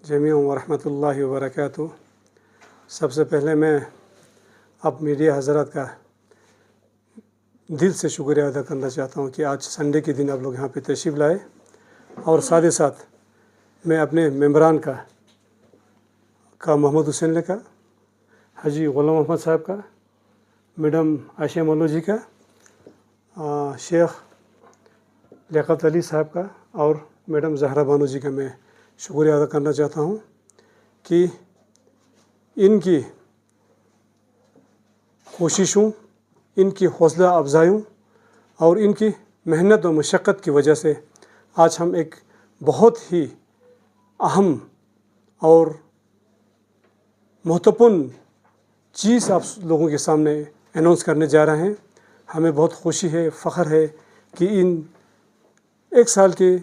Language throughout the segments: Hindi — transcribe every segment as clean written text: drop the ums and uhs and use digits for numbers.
जमीअन व रहमतुल्लाहि व बरकातुहू। सबसे पहले मैं अब मीडिया हज़रात का दिल से शुक्रिया अदा करना चाहता हूँ कि आज संडे के दिन आप लोग यहाँ पे तशरीफ़ लाए, और साथ ही साथ मैं अपने मेंबरान का मोहम्मद हुसैन का, हाजी गुलाम मोहम्मद साहब का, मैडम आशिया मल्लू जी का, शेख लियाकत अली साहब का और मैडम जहरा बानो जी का मैं शुक्रिया अदा करना चाहता हूँ कि इनकी कोशिशों, इनकी हौसला अफजाइयों और इनकी मेहनत और मशक्क़त की वजह से आज हम एक बहुत ही अहम और महत्वपूर्ण चीज़ आप लोगों के सामने अनाउंस करने जा रहे हैं। हमें बहुत खुशी है, फ़ख्र है कि इन एक साल के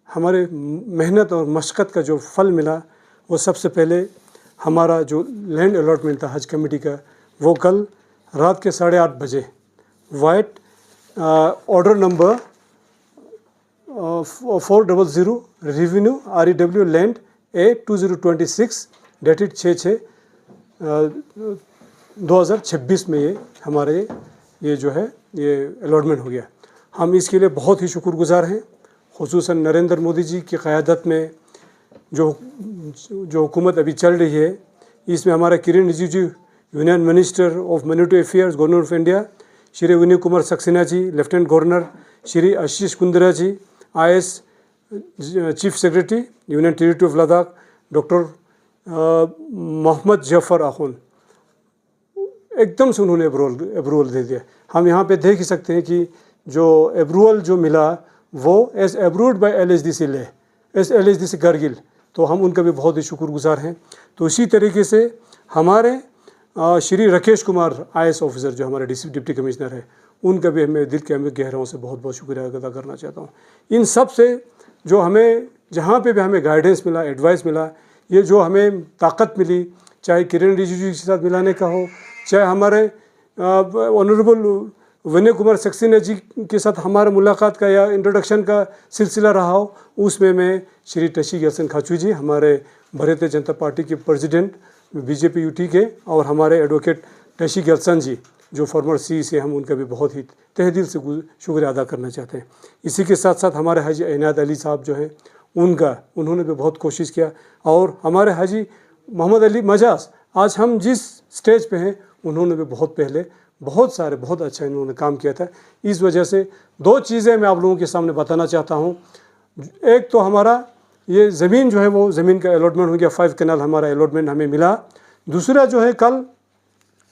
हमारे मेहनत और मशक्क़त का जो फल मिला, वो सबसे पहले हमारा जो लैंड अलॉटमेंट था हज कमेटी का, वो कल रात के 8:30 बजे white order number 400 revenue REW land A2026 dated 6/6/2026 में ये हमारे ये जो है ये अलॉटमेंट हो गया। हम इसके लिए बहुत ही शुक्रगुजार हैं, खुसूसन नरेंद्र मोदी जी की क़यादत में जो हुकूमत अभी चल रही है, इसमें हमारा किरण Rijiju union minister of monetary affairs government of India, Shri Vinay Kumar Saxena ji lieutenant governor, Shri Ashish Kundra ji IS chief secretary union territory of Ladakh, doctor Mohammad Zafar Akhund, एकदम से उन्होंने अप्रूवल दे दिया। हम यहाँ पे देख ही सकते हैं कि जो अप्रूवल जो मिला वो एज अप्रूव्ड बाय LHDC ले एस LHDC कारगिल, तो हम उनका भी बहुत ही शुक्रगुजार हैं। तो इसी तरीके से हमारे श्री राकेश कुमार IS ऑफिसर जो हमारे डिप्टी कमिश्नर है, उनका भी मैं दिल के गहराइयों से बहुत बहुत शुक्रिया अदा करना चाहता हूँ। इन सब से जो हमें जहाँ पे भी हमें गाइडेंस मिला, एडवाइस मिला, ये जो हमें ताकत मिली, चाहे किरण रिजिजू के साथ मिलाने का हो, चाहे हमारे ऑनरेबल विनय कुमार सक्सेना जी के साथ हमारा मुलाकात का या इंट्रोडक्शन का सिलसिला रहा हो, उसमें मैं श्री टशी गेल्सन खाचू जी, हमारे भारतीय जनता पार्टी के प्रेसिडेंट BJP UT के, और हमारे एडवोकेट टशी गेल्सन जी जो फॉर्मर CE हम उनका भी बहुत ही तहे दिल से शुक्रिया अदा करना चाहते हैं। इसी के साथ साथ हमारे हाजी इनायत अली साहब जो हैं उन्होंने भी बहुत कोशिश किया, और हमारे हाजी मोहम्मद अली मजाज आज हम जिस स्टेज पे हैं, उन्होंने भी बहुत पहले बहुत अच्छा इन्होंने काम किया था। इस वजह से दो चीज़ें मैं आप लोगों के सामने बताना चाहता हूँ। एक तो हमारा ये ज़मीन जो है वो ज़मीन का अलॉटमेंट हो गया, 5 कनाल हमारा अलॉटमेंट हमें मिला। दूसरा जो है कल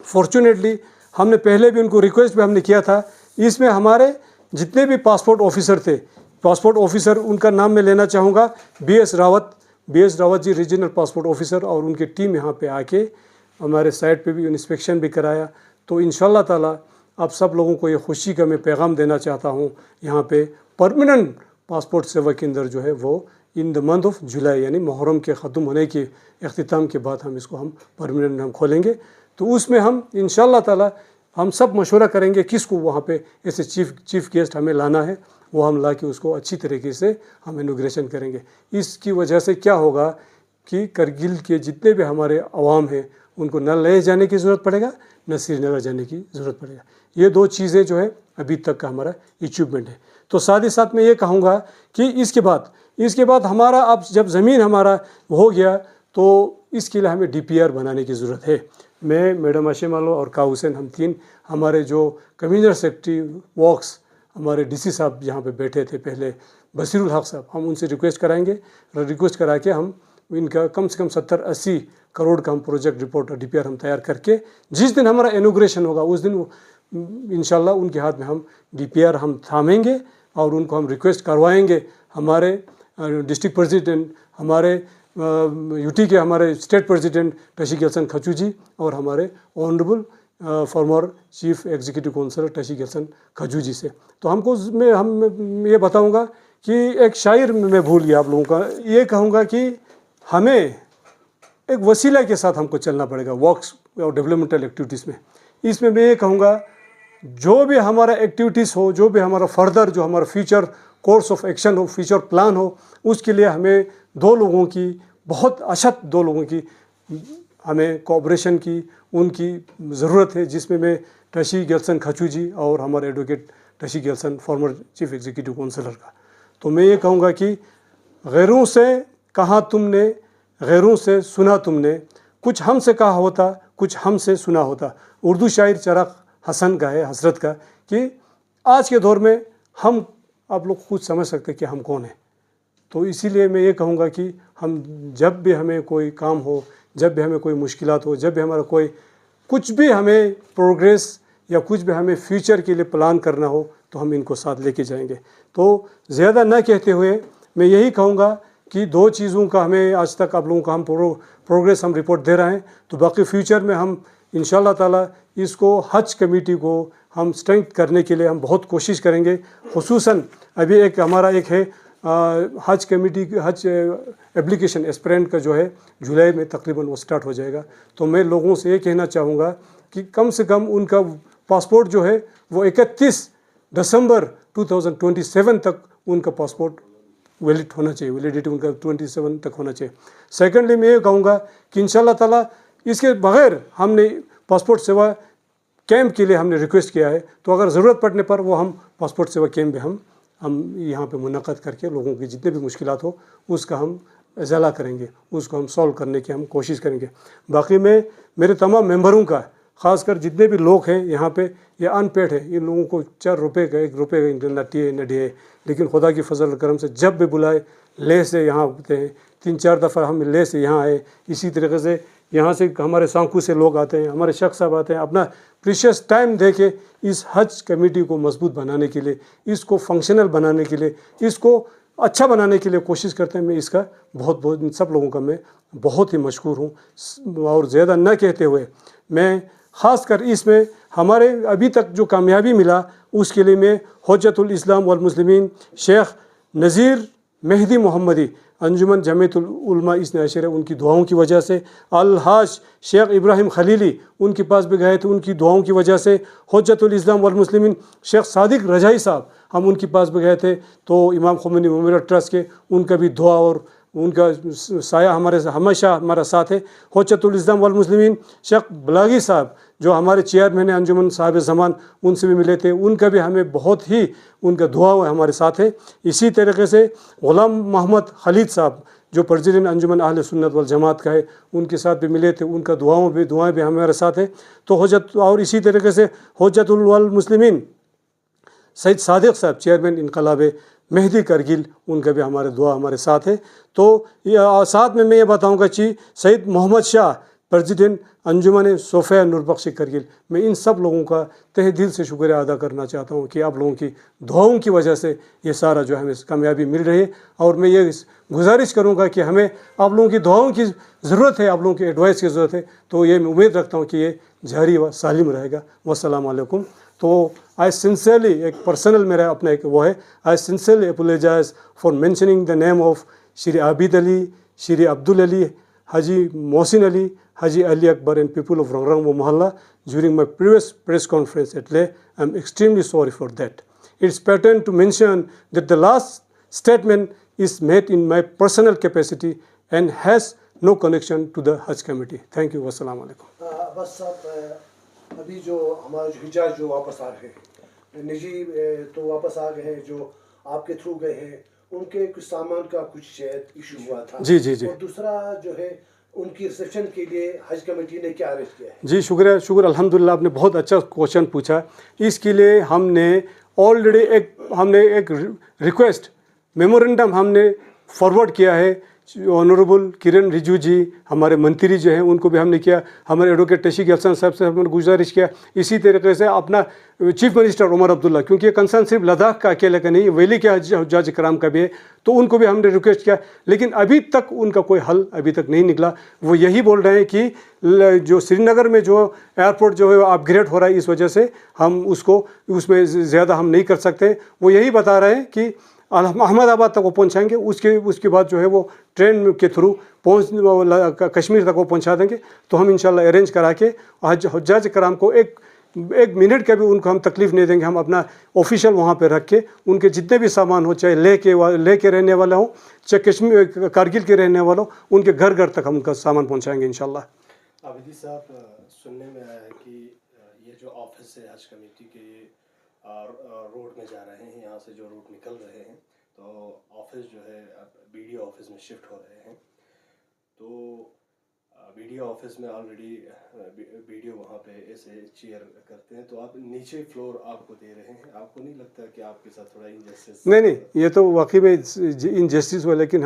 फॉर्चुनेटली हमने पहले भी उनको रिक्वेस्ट भी हमने किया था, इसमें हमारे जितने भी पासपोर्ट ऑफिसर थे, पासपोर्ट ऑफिसर उनका नाम मैं लेना चाहूँगा, BS Rawat ji regional passport officer, और उनकी टीम यहाँ पे आके हमारे साइट पे भी इंस्पेक्शन भी कराया। तो इंशाल्लाह ताला आप सब लोगों को ये खुशी का मैं पैगाम देना चाहता हूँ, यहाँ पे परमानेंट पासपोर्ट सेवा केंद्र जो है वो in the month of July यानी मुहर्रम के ख़त्म होने के अख्तिताम के बाद हम इसको परमानेंट हम खोलेंगे। तो उसमें हम इंशाल्लाह ताला हम सब मशवरा करेंगे किसको वहाँ पे ऐसे चीफ गेस्ट हमें लाना है, वो हम ला के उसको अच्छी तरीके से हम इनॉग्रेशन करेंगे। इसकी वजह से क्या होगा कि करगिल के जितने भी हमारे अवाम हैं उनको न ले जाने की ज़रूरत पड़ेगा, न श्रीनगर जाने की ज़रूरत पड़ेगा। ये दो चीज़ें जो है अभी तक का हमारा अचीवमेंट है। तो साथ ही साथ मैं ये कहूँगा कि इसके बाद हमारा अब जब ज़मीन हमारा हो गया तो इसके लिए हमें DPR बनाने की ज़रूरत है। मैं, मैडम आशिया मालो और का हुसैन, हम तीन, हमारे जो कमिश्नर सेक्रेटरी वर्क्स हमारे DC साहब यहाँ पे बैठे थे पहले, बसीरुल हक साहब, हम उनसे रिक्वेस्ट कराएंगे, रिक्वेस्ट करा के हम इनका कम से कम 70-80 करोड़ का हम प्रोजेक्ट रिपोर्ट और DPR हम तैयार करके जिस दिन हमारा इनॉग्रेशन होगा उस दिन इंशाल्लाह उनके हाथ में हम DPR हम थामेंगे और उनको हम रिक्वेस्ट करवाएंगे। हमारे डिस्ट्रिक्ट प्रेसिडेंट, हमारे UT के हमारे स्टेट प्रेसिडेंट टशी गेल्सन खाचू जी, और हमारे honourable former chief executive councillor Tashi गेल्सन खाचू जी से। तो हम ये बताऊंगा कि एक शायर मैं भूल गया आप लोगों का, ये कहूँगा कि हमें एक वसीला के साथ हमको चलना पड़ेगा वर्क्स और डेवलपमेंटल एक्टिविटीज़ में। इसमें मैं ये कहूँगा जो भी हमारा एक्टिविटीज़ हो, जो भी हमारा फर्दर जो हमारा फ्यूचर कोर्स ऑफ एक्शन हो, फ्यूचर प्लान हो, उसके लिए हमें दो लोगों की बहुत अशद 2 लोगों की हमें कोऑपरेशन की उनकी ज़रूरत है, जिसमें मैं टशी गेल्सन खचू जी और हमारे advocate Tashi गेल्सन former chief executive councillor का। तो मैं ये कहूँगा कि गैरों से कहा तुमने, गैरों से सुना तुमने, कुछ हमसे कहा होता, कुछ हमसे सुना होता। उर्दू शायर चिराग हसन का है, हसरत का, कि आज के दौर में हम आप लोग खुद समझ सकते कि हम कौन हैं। तो इसीलिए मैं ये कहूँगा कि हम जब भी हमें कोई काम हो, जब भी हमें कोई मुश्किलात हो, जब भी हमारा कोई कुछ भी हमें प्रोग्रेस या कुछ भी हमें फ्यूचर के लिए प्लान करना हो, तो हम इनको साथ लेके जाएंगे। तो ज़्यादा न कहते हुए मैं यही कहूँगा कि 2 चीज़ों का हमें आज तक आप लोगों का हम प्रोग्रेस हम रिपोर्ट दे रहे हैं, तो बाकी फ्यूचर में हम इंशाल्लाह ताला इसको हज कमेटी को हम स्ट्रेंथ करने के लिए हम बहुत कोशिश करेंगे। खुसूसन अभी एक हमारा एक है हज कमेटी हज एप्लीकेशन एस्पिरेंट का जो है जुलाई में तकरीबन वो स्टार्ट हो जाएगा। तो मैं लोगों से ये कहना चाहूँगा कि कम से कम उनका पासपोर्ट जो है वो 31 दिसंबर 2027 तक उनका पासपोर्ट वैलिड होना चाहिए, वैलिडिटी उनका 27 तक होना चाहिए। सेकेंडली मैं ये कहूँगा कि इंशाल्लाह ताला इसके बगैर हमने पासपोर्ट सेवा कैंप के लिए हमने रिक्वेस्ट किया है, तो अगर ज़रूरत पड़ने पर वो हम पासपोर्ट सेवा कैंप में हम यहाँ पे मुनक़द करके लोगों की जितने भी मुश्किलात हो उसका हम इज़ाला करेंगे, उसको हम सॉल्व करने की हम कोशिश करेंगे। बाकी मैं मेरे तमाम मेंबरों का, ख़ासकर जितने भी लोग हैं यहाँ पे ये अनपेड है, इन लोगों को 4 रुपये का 1 रुपये का न टी न डी, लेकिन खुदा की फजल करम से जब भी बुलाए ले से यहाँ होते हैं। 3-4 दफ़ा हम ले से यहाँ आए। इसी तरीके से यहाँ से हमारे सांकू से लोग आते हैं, हमारे शख्स साहब आते हैं, अपना प्रीशियस टाइम दे के इस हज कमेटी को मजबूत बनाने के लिए, इसको फंक्शनल बनाने के लिए, इसको अच्छा बनाने के लिए कोशिश करते हैं। मैं इसका बहुत बहुत इन सब लोगों का मैं बहुत ही मशकूर हूँ। और ज़्यादा न कहते हुए मैं ख़ासकर इसमें हमारे अभी तक जो कामयाबी मिला उसके लिए मैं हुज्जतुल इस्लाम वल मुस्लिमीन शेख नज़ीर मेहदी मोहम्मदी अंजुमन जमीयतुल उलमा इसने अशरा उनकी दुआओं की वजह से, अल-हाज शेख इब्राहिम खलीली उनके पास भी गए थे, उनकी दुआओं की वजह से, हुज्जतुल इस्लाम वल मुस्लिमीन शेख सादिक रजाई साहब हम उनके पास भी गए थे, तो इमाम खुमैनी मेमोरियल ट्रस्ट के उनका भी दुआ और उनका साया हमारे हमेशा हमारा साथ है। हुज्जतुल इस्लाम वल मुस्लिमीन शेख बलागी साहब जो हमारे चेयरमैन अंजुमन साहिब ज़मान, उनसे भी मिले थे, उनका भी हमें बहुत ही उनका दुआ हमारे साथ है। इसी तरीके से ग़ुलाम मोहम्मद खलीद साहब जो प्रेसिडेंट अंजुमन अहले सुन्नत वल जमात का है, उनके साथ भी मिले थे, उनका दुआएं भी हमारे साथ है। तो और इसी तरीके से हुज्जतुल वल मुस्लिमीन सैयद सादिक साहब चेयरमैन इनकलाब मेहदी करगिल, उनका भी हमारे दुआ हमारे साथ है। तो साथ में मैं ये बताऊंगा कि सैयद मोहम्मद शाह प्रेसिडेंट अंजुमन सोफिया नूरबख्श करगिल, मैं इन सब लोगों का तहे दिल से शुक्रिया अदा करना चाहता हूँ कि आप लोगों की दुआओं की वजह से ये सारा जो हमें कामयाबी मिल रही है। और मैं ये गुजारिश करूँगा कि हमें आप लोगों की दुआओं की ज़रूरत है, आप लोगों की एडवाइस की ज़रूरत है। तो ये मैं उम्मीद रखता हूँ कि ये जारी व सालिम रहेगा। वस्सलामु अलैकुम। तो आई सिंसियरली एक पर्सनल मेरा अपना एक वो है, I sincerely apologise for mentioning the name of Shri Abid Ali, Shri Abdul Ali, Haji Mohsin Ali, Haji Ali Akbar and people of Rangrang Mohalla during my previous press conference at Leh. I am extremely sorry for that. It's pertinent to mention that the last statement is made in my personal capacity and has no connection to the Hajj committee. Thank you. Wassalamu alaikum. बस साहब अभी जो हमारे हिजाज जो वापस आ गए निजी तो वापस आ गए हैं, जो आपके थ्रू गए हैं उनके कुछ सामान का कुछ इशू हुआ था। जी जी जी। और दूसरा जो है उनकी रिसेप्शन के लिए हज कमेटी ने क्या अरेंज किया है? जी शुक्र अल्हम्दुलिल्लाह, आपने बहुत अच्छा क्वेश्चन पूछा। इसके लिए हमने ऑलरेडी एक रिक्वेस्ट मेमोरेंडम हमने फॉरवर्ड किया है। ऑनरेबल किरण रिजिजू जी हमारे मंत्री जो हैं उनको भी हमने किया, हमारे एडवोकेट टशी गेल्सन साहब से हमने गुजारिश किया। इसी तरीके से अपना चीफ मिनिस्टर उमर अब्दुल्ला, क्योंकि ये कंसर्न सिर्फ लद्दाख का अकेले का नहीं, वैली के हज्जाज कराम का भी है, तो उनको भी हमने रिक्वेस्ट किया। लेकिन अभी तक उनका कोई हल अभी तक नहीं निकला। वो यही बोल रहे हैं कि जो श्रीनगर में जो एयरपोर्ट जो है अपग्रेड हो रहा है, इस वजह से हम उसमें ज़्यादा हम नहीं कर सकते। वो यही बता रहे हैं कि अहमदाबाद तक वो पहुंचाएंगे, उसके बाद जो है वो ट्रेन के थ्रू कश्मीर तक वो पहुंचा देंगे। तो हम इंशाल्लाह अरेंज करा के हज्जाज कराम को एक एक मिनट का भी उनको हम तकलीफ़ नहीं देंगे। हम अपना ऑफिशियल वहाँ पे रख के उनके जितने भी सामान हो, चाहे लेके रहने वाला हो, चाहे कश्मीर कारगिल के रहने वाला हो, उनके घर घर तक हम उनका सामान पहुँचाएँगे इंशाल्लाह। आबिदी साहब, सुनने में आया है कि ये जो ऑफिस है हज कमेटी के, रोड में जा रहे हैं, यहाँ से जो रूट निकल रहे हैं, तो ऑफिस जो है BDO ऑफिस में शिफ्ट हो रहे हैं। तो BDO ऑफिस में ऑलरेडी BDO वहाँ पे ऐसे चेयर करते हैं, तो आप नीचे फ्लोर आपको दे रहे हैं, आपको नहीं लगता कि आपके साथ थोड़ा इनजस्टिस? नहीं, ये तो वाकई में इनजस्टिस हुआ, लेकिन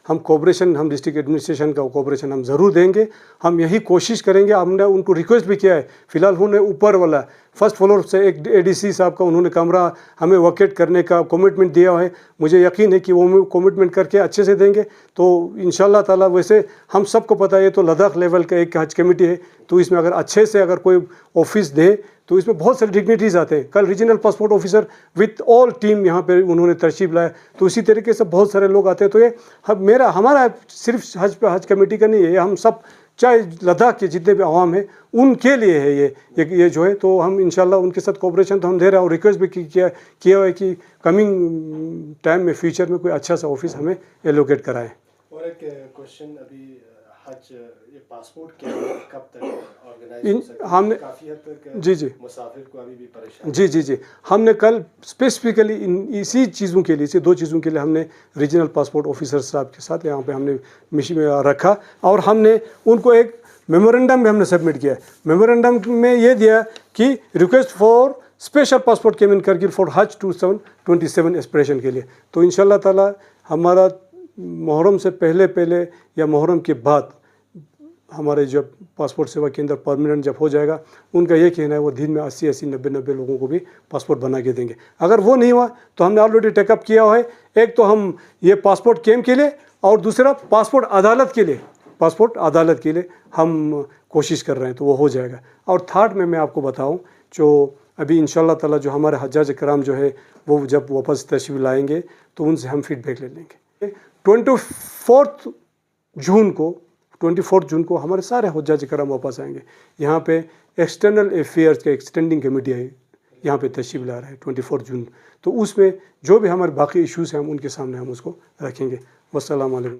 हम कोऑपरेशन, हम डिस्ट्रिक्ट एडमिनिस्ट्रेशन का कोऑपरेशन हम ज़रूर देंगे। हम यही कोशिश करेंगे। हमने उनको रिक्वेस्ट भी किया है। फ़िलहाल उन्होंने ऊपर वाला फर्स्ट फ्लोर से एक ADC साहब का उन्होंने कमरा हमें वैकेट करने का कमिटमेंट दिया है। मुझे यकीन है कि वो कमिटमेंट करके अच्छे से देंगे। तो इंशाल्लाह ताला, वैसे हम सबको पता है तो लद्दाख लेवल का एक हज कमेटी है, तो इसमें अगर अच्छे से अगर कोई ऑफिस दे तो इसमें बहुत सारे डिग्निटीज़ आते हैं। कल regional passport officer with all team यहाँ पे उन्होंने तशरीफ लाया, तो इसी तरीके से बहुत सारे लोग आते हैं। तो ये हमारा सिर्फ हज कमेटी का नहीं है, हम सब, चाहे लद्दाख के जितने भी आवाम हैं उनके लिए है ये जो है। तो हम इंशाल्लाह उनके साथ कोऑपरेशन तो हम दे रहे हैं, और रिक्वेस्ट भी किया हुआ है कि कमिंग टाइम में, फ्यूचर में कोई अच्छा सा ऑफिस हमें एलोकेट कराएं। और एक क्वेश्चन, अभी हज ये पासपोर्ट क्या कब तक ऑर्गेनाइज हो सकता है? हमने काफ़ी हद तक जी मुसाफिर को अभी भी परेशान जी हमने कल स्पेसिफिकली इसी चीज़ों के लिए, इसी 2 चीज़ों के लिए हमने रीजनल पासपोर्ट ऑफिसर साहब के साथ यहाँ पे हमने मिशन में रखा, और हमने उनको एक मेमोरेंडम भी हमने सबमिट किया है। मेमोरेंडम में ये दिया कि request for special passport came in Kargil for हज 2027 एस्पिरेशन के लिए। तो इंशाल्लाह ताला हमारा मुहर्रम से पहले या मुहर्रम के बाद हमारे जब पासपोर्ट सेवा केंद्र परमानेंट जब हो जाएगा, उनका ये कहना है वो दिन में 80 90 लोगों को भी पासपोर्ट बना के देंगे। अगर वो नहीं हुआ तो हमने ऑलरेडी टेकअप किया हुआ है। एक तो हम ये पासपोर्ट केम के लिए, और दूसरा पासपोर्ट अदालत के लिए हम कोशिश कर रहे हैं, तो वो हो जाएगा। और थर्ड में मैं आपको बताऊँ, जो अभी इंशाल्लाह ताला जो हमारे हज्जाज कराम जो है वो जब वापस तशरीफ लाएंगे तो उनसे हम फीडबैक ले लेंगे। 24 जून को हमारे सारे हुज्जाज कराम वापस आएंगे। यहाँ पे एक्सटर्नल अफेयर्स का एक्सटेंडिंग कमेटी है, यहाँ पे तशरीफ ला रहा है 24 जून। तो उसमें जो भी हमारे बाकी इश्यूज़ हैं हम उनके सामने हम उसको रखेंगे। वस्सलाम वालेकुम।